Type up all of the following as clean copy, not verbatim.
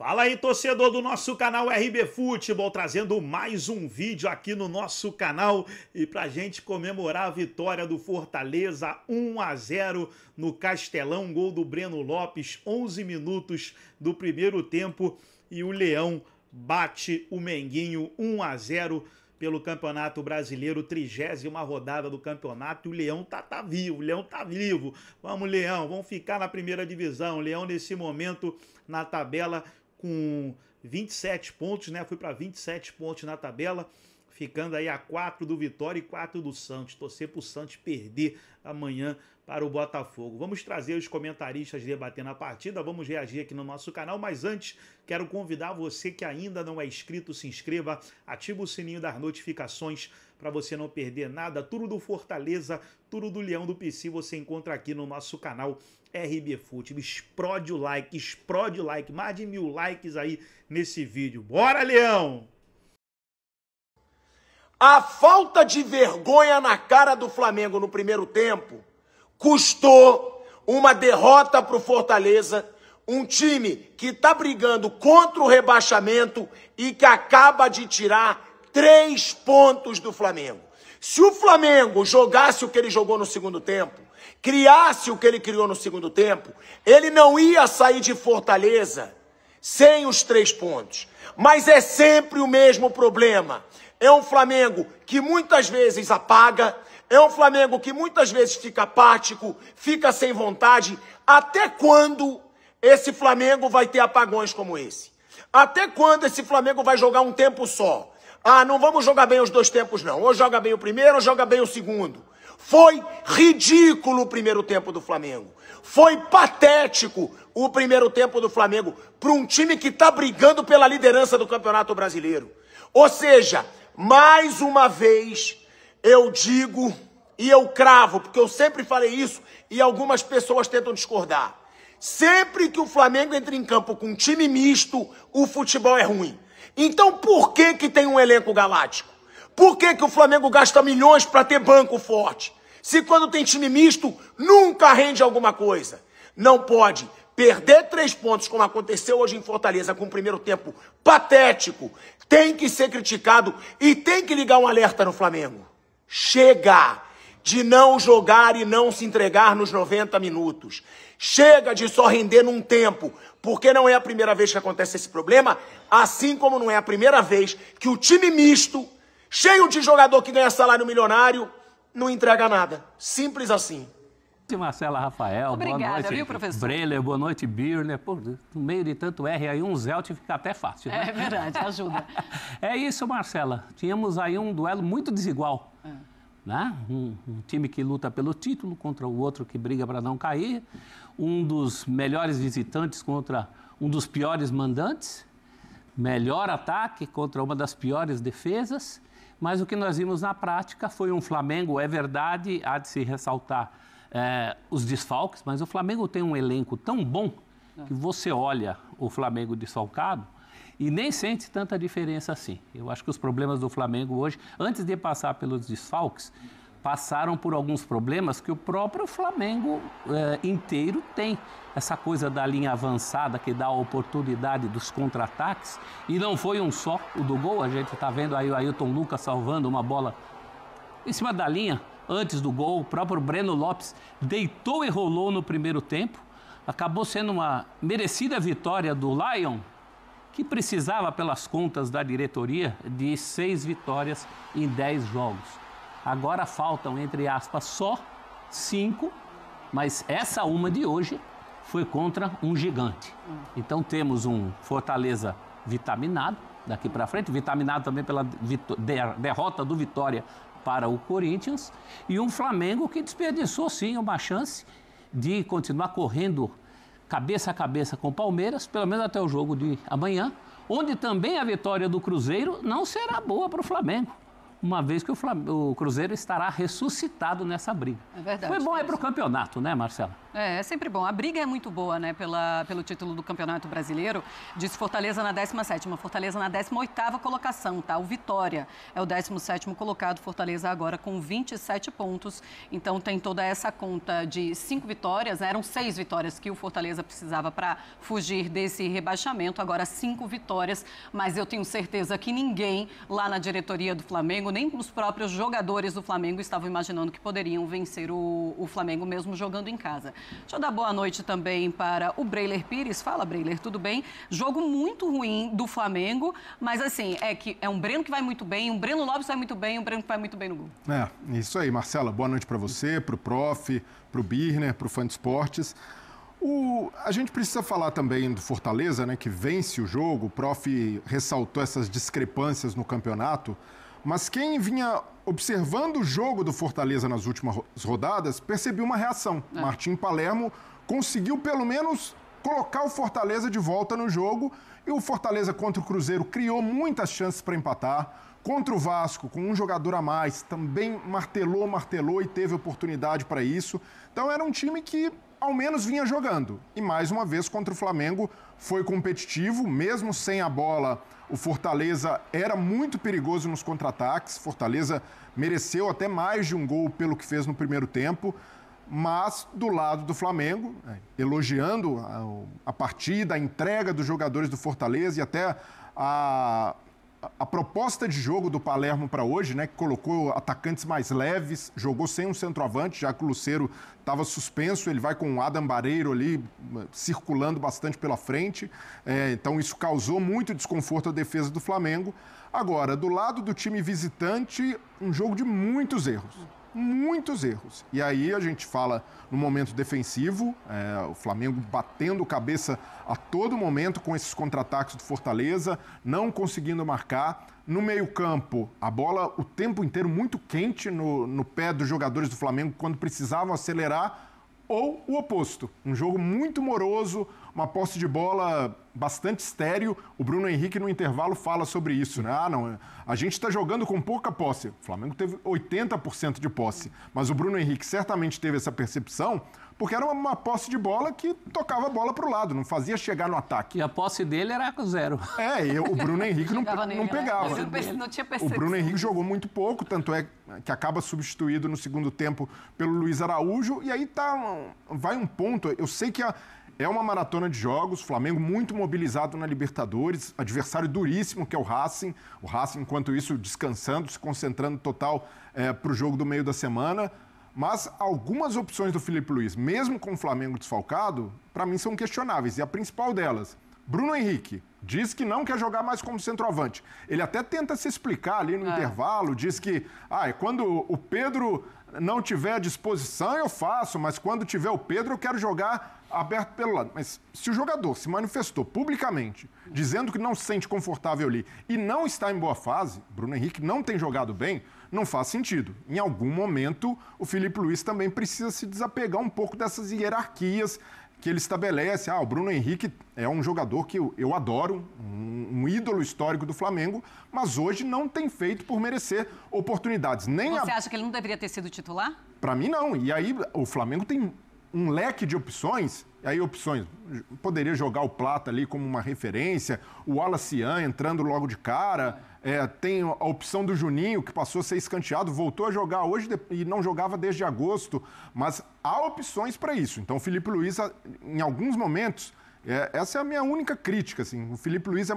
Fala aí, torcedor do nosso canal RB Futebol, trazendo mais um vídeo aqui no nosso canal e pra gente comemorar a vitória do Fortaleza 1-0 no Castelão, gol do Breno Lopes, 11 minutos do primeiro tempo e o Leão bate o Menguinho 1-0 pelo Campeonato Brasileiro, 30ª rodada do campeonato, e o Leão tá vivo, o Leão tá vivo. Vamos, Leão, vamos ficar na primeira divisão. O Leão, nesse momento, na tabela, com 27 pontos, né? Foi para 27 pontos na tabela, ficando aí a 4 do Vitória e 4 do Santos. Torcer pro Santos perder amanhã para o Botafogo. Vamos trazer os comentaristas debatendo a partida, vamos reagir aqui no nosso canal, mas antes quero convidar você que ainda não é inscrito, se inscreva, ativa o sininho das notificações para você não perder nada. Tudo do Fortaleza, tudo do Leão do PC você encontra aqui no nosso canal RB Futebol. Explode o like, mais de 1000 likes aí nesse vídeo. Bora, Leão! A falta de vergonha na cara do Flamengo no primeiro tempo custou uma derrota para o Fortaleza, um time que está brigando contra o rebaixamento e que acaba de tirar 3 pontos do Flamengo. Se o Flamengo jogasse o que ele jogou no segundo tempo, criasse o que ele criou no segundo tempo, ele não ia sair de Fortaleza sem os 3 pontos. Mas é sempre o mesmo problema. É um Flamengo que muitas vezes apaga, é um Flamengo que muitas vezes fica apático, fica sem vontade. Até quando esse Flamengo vai ter apagões como esse? Até quando esse Flamengo vai jogar um tempo só? Ah, não vamos jogar bem os 2 tempos não. Ou joga bem o primeiro ou joga bem o segundo. Foi ridículo o primeiro tempo do Flamengo. Foi patético o primeiro tempo do Flamengo para um time que está brigando pela liderança do Campeonato Brasileiro. Ou seja, mais uma vez eu digo e eu cravo, porque eu sempre falei isso e algumas pessoas tentam discordar. Sempre que o Flamengo entra em campo com um time misto, o futebol é ruim. Então por que tem um elenco galáctico? Por que o Flamengo gasta milhões para ter banco forte? Se quando tem time misto, nunca rende alguma coisa. Não pode perder 3 pontos, como aconteceu hoje em Fortaleza, com o primeiro tempo patético. Tem que ser criticado e tem que ligar um alerta no Flamengo. Chega de não jogar e não se entregar nos 90 minutos. Chega de só render num tempo, porque não é a primeira vez que acontece esse problema, assim como não é a primeira vez que o time misto, cheio de jogador que ganha salário milionário, não entrega nada. Simples assim. Marcela Rafael, obrigada, boa noite, viu, professor? Breler, boa noite, Birner. Pô, no meio de tanto R aí, um Zelt fica até fácil, né? É verdade, ajuda. É isso, Marcela. Tínhamos aí um duelo muito desigual. Né? Um time que luta pelo título contra o outro que briga para não cair. Um dos melhores visitantes contra um dos piores mandantes. Melhor ataque contra uma das piores defesas. Mas o que nós vimos na prática foi um Flamengo, é verdade, há de se ressaltar os desfalques, mas o Flamengo tem um elenco tão bom que você olha o Flamengo desfalcado e nem sente tanta diferença assim. Eu acho que os problemas do Flamengo hoje, antes de passar pelos desfalques, passaram por alguns problemas que o próprio Flamengo inteiro tem. Essa coisa da linha avançada que dá a oportunidade dos contra-ataques. E não foi um só o do gol. A gente está vendo aí o Ailton Lucas salvando uma bola em cima da linha antes do gol. O próprio Breno Lopes deitou e rolou no primeiro tempo. Acabou sendo uma merecida vitória do Lion, que precisava, pelas contas da diretoria, de 6 vitórias em 10 jogos. Agora faltam, entre aspas, só 5, mas essa uma de hoje foi contra um gigante. Então temos um Fortaleza vitaminado daqui para frente, vitaminado também pela derrota do Vitória para o Corinthians, e um Flamengo que desperdiçou sim uma chance de continuar correndo cabeça a cabeça com o Palmeiras, pelo menos até o jogo de amanhã, onde também a vitória do Cruzeiro não será boa para o Flamengo. uma vez que o Cruzeiro estará ressuscitado nessa briga. É verdade. Foi bom para o campeonato, né, Marcela? É sempre bom. A briga é muito boa, né, pelo título do Campeonato Brasileiro. Disse Fortaleza na 17ª, Fortaleza na 18ª colocação, tá? O Vitória é o 17º colocado, Fortaleza agora com 27 pontos. Então tem toda essa conta de 5 vitórias, né? Eram 6 vitórias que o Fortaleza precisava para fugir desse rebaixamento, agora 5 vitórias, mas eu tenho certeza que ninguém lá na diretoria do Flamengo, nem os próprios jogadores do Flamengo estavam imaginando que poderiam vencer o Flamengo mesmo jogando em casa. Deixa eu dar boa noite também para o Breiler Pires. Fala, Breiler, tudo bem? Jogo muito ruim do Flamengo, mas assim, é um Breno que vai muito bem, um Breno Lopes vai muito bem, um Breno que vai muito bem no gol. Isso aí, Marcela. Boa noite para você, para o Prof, para o Birner, para o Fã de Esportes. A gente precisa falar também do Fortaleza, né, que vence o jogo. O Prof ressaltou essas discrepâncias no campeonato, mas quem vinha observando o jogo do Fortaleza nas últimas rodadas percebeu uma reação. Martim Palermo conseguiu pelo menos colocar o Fortaleza de volta no jogo, e o Fortaleza contra o Cruzeiro criou muitas chances para empatar. Contra o Vasco, com um jogador a mais, também martelou e teve oportunidade para isso. Então era um time que ao menos vinha jogando. E mais uma vez contra o Flamengo foi competitivo, mesmo sem a bola. O Fortaleza era muito perigoso nos contra-ataques. Fortaleza mereceu até mais de um gol pelo que fez no primeiro tempo. Mas do lado do Flamengo, elogiando a partida, a entrega dos jogadores do Fortaleza e até a proposta de jogo do Palermo para hoje, né, que colocou atacantes mais leves, jogou sem um centroavante, já que o Lucero estava suspenso, ele vai com o Adam Bareiro ali circulando bastante pela frente, então isso causou muito desconforto à defesa do Flamengo. Agora, do lado do time visitante, um jogo de muitos erros. Muitos erros. E aí a gente fala no momento defensivo, o Flamengo batendo cabeça a todo momento com esses contra-ataques do Fortaleza, não conseguindo marcar. No meio-campo, a bola o tempo inteiro muito quente no pé dos jogadores do Flamengo quando precisavam acelerar, ou o oposto. Um jogo muito moroso, uma posse de bola bastante estéril. O Bruno Henrique, no intervalo, fala sobre isso, né? A gente está jogando com pouca posse. O Flamengo teve 80% de posse. Mas o Bruno Henrique certamente teve essa percepção porque era uma posse de bola que tocava a bola para o lado, não fazia chegar no ataque. E a posse dele era 0. O Bruno Henrique não pegava. Não tinha percepção. O Bruno Henrique jogou muito pouco, tanto é que acaba substituído no segundo tempo pelo Luiz Araújo. E aí vai um ponto, eu sei que é uma maratona de jogos, Flamengo muito mobilizado na Libertadores, adversário duríssimo que é o Racing. O Racing, enquanto isso, descansando, se concentrando total para o jogo do meio da semana. Mas algumas opções do Filipe Luiz, mesmo com o Flamengo desfalcado, para mim são questionáveis. E a principal delas, Bruno Henrique, diz que não quer jogar mais como centroavante. Ele até tenta se explicar ali no intervalo, diz que quando o Pedro não tiver à disposição eu faço, mas quando tiver o Pedro eu quero jogar aberto pelo lado. Mas se o jogador se manifestou publicamente, dizendo que não se sente confortável ali e não está em boa fase, Bruno Henrique não tem jogado bem, não faz sentido. Em algum momento, o Filipe Luiz também precisa se desapegar um pouco dessas hierarquias que ele estabelece. O Bruno Henrique é um jogador que eu adoro, um ídolo histórico do Flamengo, mas hoje não tem feito por merecer oportunidades. Você acha que ele não deveria ter sido titular? Para mim, não. E aí, o Flamengo tem um leque de opções, poderia jogar o Plata ali como uma referência, o Wallacian entrando logo de cara, tem a opção do Juninho, que passou a ser escanteado, voltou a jogar hoje e não jogava desde agosto, mas há opções para isso. Então o Filipe Luiz, em alguns momentos, essa é a minha única crítica, assim. O Filipe Luiz,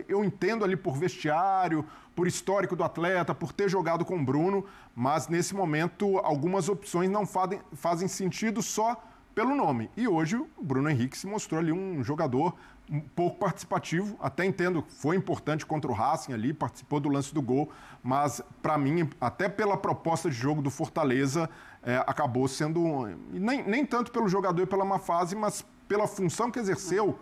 eu entendo ali por vestiário, por histórico do atleta, por ter jogado com o Bruno, mas nesse momento algumas opções não fazem sentido só pelo nome. E hoje o Bruno Henrique se mostrou ali um jogador um pouco participativo, até entendo, foi importante contra o Racing ali, participou do lance do gol, mas para mim, até pela proposta de jogo do Fortaleza, acabou sendo, nem tanto pelo jogador e pela má fase, mas pela função que exerceu,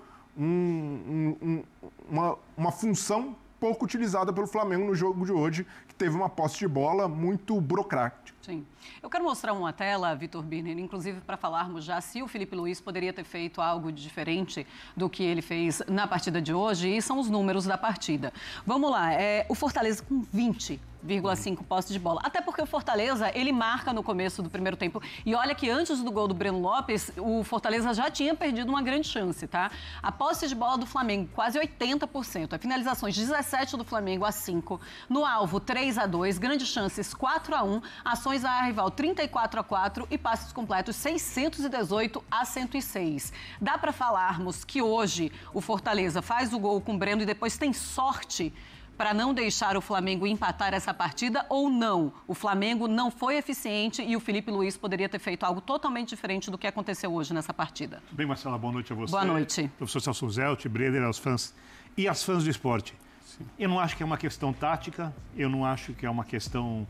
uma função pouco utilizada pelo Flamengo no jogo de hoje, que teve uma posse de bola muito burocrática. Sim. Eu quero mostrar uma tela, Vitor Birner, inclusive para falarmos já se o Filipe Luiz poderia ter feito algo diferente do que ele fez na partida de hoje, e são os números da partida. Vamos lá, o Fortaleza com 20 1,5 posse de bola. Até porque o Fortaleza, ele marca no começo do primeiro tempo. E olha que antes do gol do Breno Lopes, o Fortaleza já tinha perdido uma grande chance, tá? A posse de bola do Flamengo, quase 80%. A finalizações, 17 do Flamengo a 5. No alvo, 3-2. Grandes chances, 4-1. Ações à rival, 34-4. E passes completos, 618-106. Dá para falarmos que hoje o Fortaleza faz o gol com o Breno e depois tem sorte para não deixar o Flamengo empatar essa partida ou não? O Flamengo não foi eficiente e o Felipe Luiz poderia ter feito algo totalmente diferente do que aconteceu hoje nessa partida. Bem, Marcela, boa noite a você. Boa noite. Professor Celso Zelt, Breder, aos fãs e às fãs do esporte. Sim. Eu não acho que é uma questão tática, eu não acho que é uma questão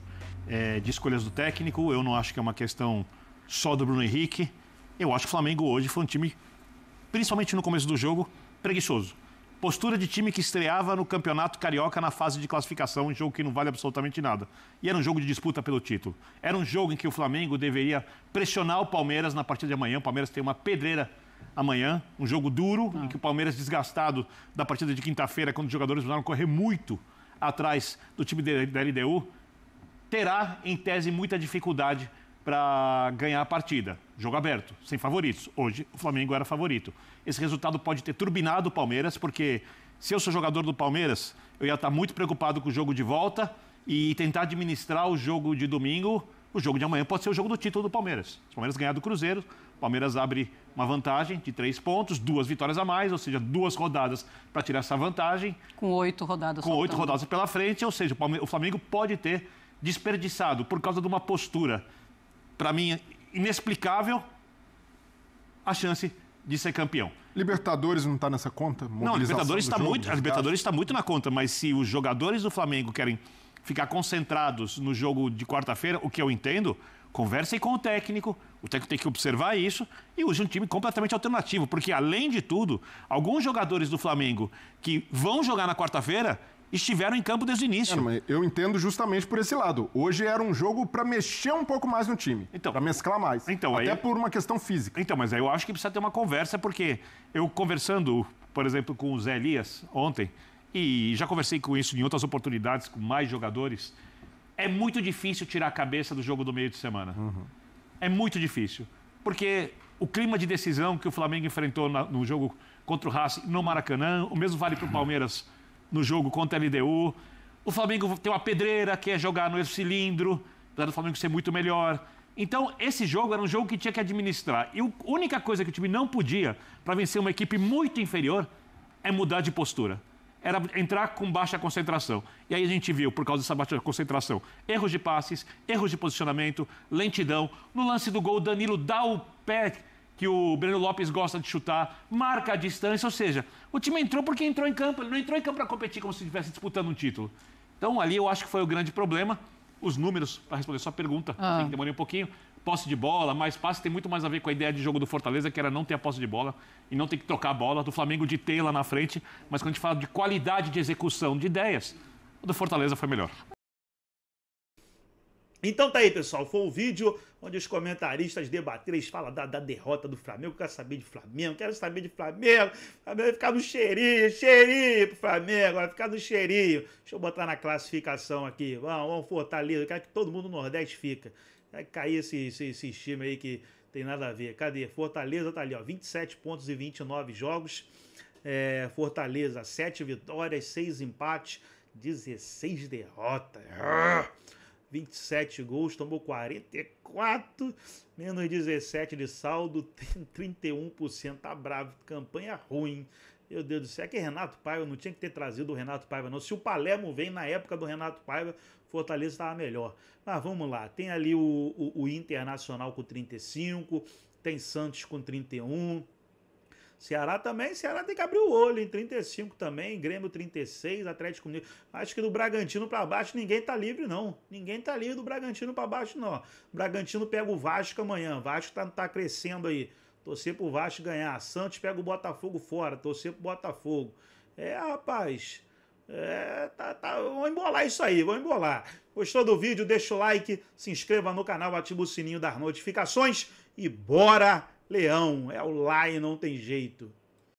de escolhas do técnico, eu não acho que é uma questão só do Bruno Henrique. Eu acho que o Flamengo hoje foi um time, principalmente no começo do jogo, preguiçoso. Postura de time que estreava no Campeonato Carioca na fase de classificação, um jogo que não vale absolutamente nada. E era um jogo de disputa pelo título. Era um jogo em que o Flamengo deveria pressionar o Palmeiras na partida de amanhã. O Palmeiras tem uma pedreira amanhã, um jogo duro, em que o Palmeiras, desgastado da partida de quinta-feira, quando os jogadores precisaram correr muito atrás do time da LDU, terá, em tese, muita dificuldade para ganhar a partida. Jogo aberto, sem favoritos. Hoje, o Flamengo era favorito. Esse resultado pode ter turbinado o Palmeiras, porque se eu sou jogador do Palmeiras, eu ia estar muito preocupado com o jogo de volta e tentar administrar o jogo de domingo. O jogo de amanhã pode ser o jogo do título do Palmeiras. Se o Palmeiras ganhar do Cruzeiro, o Palmeiras abre uma vantagem de 3 pontos, 2 vitórias a mais, ou seja, 2 rodadas para tirar essa vantagem. Com 8 rodadas. Com 8 rodadas pela frente, ou seja, o Flamengo pode ter desperdiçado por causa de uma postura, para mim, inexplicável, a chance de ser campeão. Libertadores não está nessa conta? Não, a Libertadores está muito na conta, mas se os jogadores do Flamengo querem ficar concentrados no jogo de quarta-feira, o que eu entendo, conversem com o técnico tem que observar isso e use um time completamente alternativo, porque, além de tudo, alguns jogadores do Flamengo que vão jogar na quarta-feira estiveram em campo desde o início. Mas eu entendo justamente por esse lado. Hoje era um jogo para mexer um pouco mais no time, para mesclar mais, até por uma questão física. Então, mas aí eu acho que precisa ter uma conversa, porque eu conversando, por exemplo, com o Zé Elias ontem, e já conversei com isso em outras oportunidades, com mais jogadores, é muito difícil tirar a cabeça do jogo do meio de semana. É muito difícil, porque o clima de decisão que o Flamengo enfrentou no jogo contra o Racing no Maracanã, o mesmo vale para o Palmeiras no jogo contra a LDU. O Flamengo tem uma pedreira, que é jogar no cilindro, apesar do Flamengo ser muito melhor. Então, esse jogo era um jogo que tinha que administrar. E a única coisa que o time não podia, para vencer uma equipe muito inferior, é mudar de postura. Era entrar com baixa concentração. E aí a gente viu, por causa dessa baixa concentração, erros de passes, erros de posicionamento, lentidão. No lance do gol, o Danilo dá o pé que o Breno Lopes gosta de chutar, marca a distância, ou seja, o time entrou porque entrou em campo, ele não entrou em campo para competir como se estivesse disputando um título. Então, ali eu acho que foi o grande problema. Os números, para responder sua pergunta, demorei um pouquinho, posse de bola, mais passe, tem muito mais a ver com a ideia de jogo do Fortaleza, que era não ter a posse de bola e não ter que trocar a bola, do Flamengo de ter lá na frente, mas quando a gente fala de qualidade de execução de ideias, o do Fortaleza foi melhor. Então tá aí, pessoal, foi um vídeo onde os comentaristas debateram, eles falam da derrota do Flamengo, quero saber de Flamengo, Flamengo vai ficar no cheirinho pro Flamengo, vai ficar no cheirinho. Deixa eu botar na classificação aqui, vamos Fortaleza, quero que todo mundo no Nordeste fica. Vai cair esse time aí que tem nada a ver. Cadê? Fortaleza tá ali, ó, 27 pontos e 29 jogos. Fortaleza, 7 vitórias, 6 empates, 16 derrotas. 27 gols, tomou 44, menos 17 de saldo, tem 31%, tá bravo, campanha ruim. Meu Deus do céu, é que Renato Paiva não tinha que ter trazido o Renato Paiva, não. Se o Palermo vem na época do Renato Paiva, Fortaleza estava melhor. Mas vamos lá, tem ali o Internacional com 35, tem Santos com 31, Ceará também, Ceará tem que abrir o olho, em 35 também, Grêmio 36, Atlético Mineiro. Acho que do Bragantino para baixo ninguém tá livre, não. Ninguém tá livre do Bragantino para baixo, não. Bragantino pega o Vasco amanhã, Vasco tá crescendo aí. Torcer pro Vasco ganhar. Santos pega o Botafogo fora, torcer pro Botafogo. Rapaz, vamos embolar isso aí, vamos embolar. Gostou do vídeo? Deixa o like, se inscreva no canal, ativa o sininho das notificações e bora, Leão, é o lá e não tem jeito.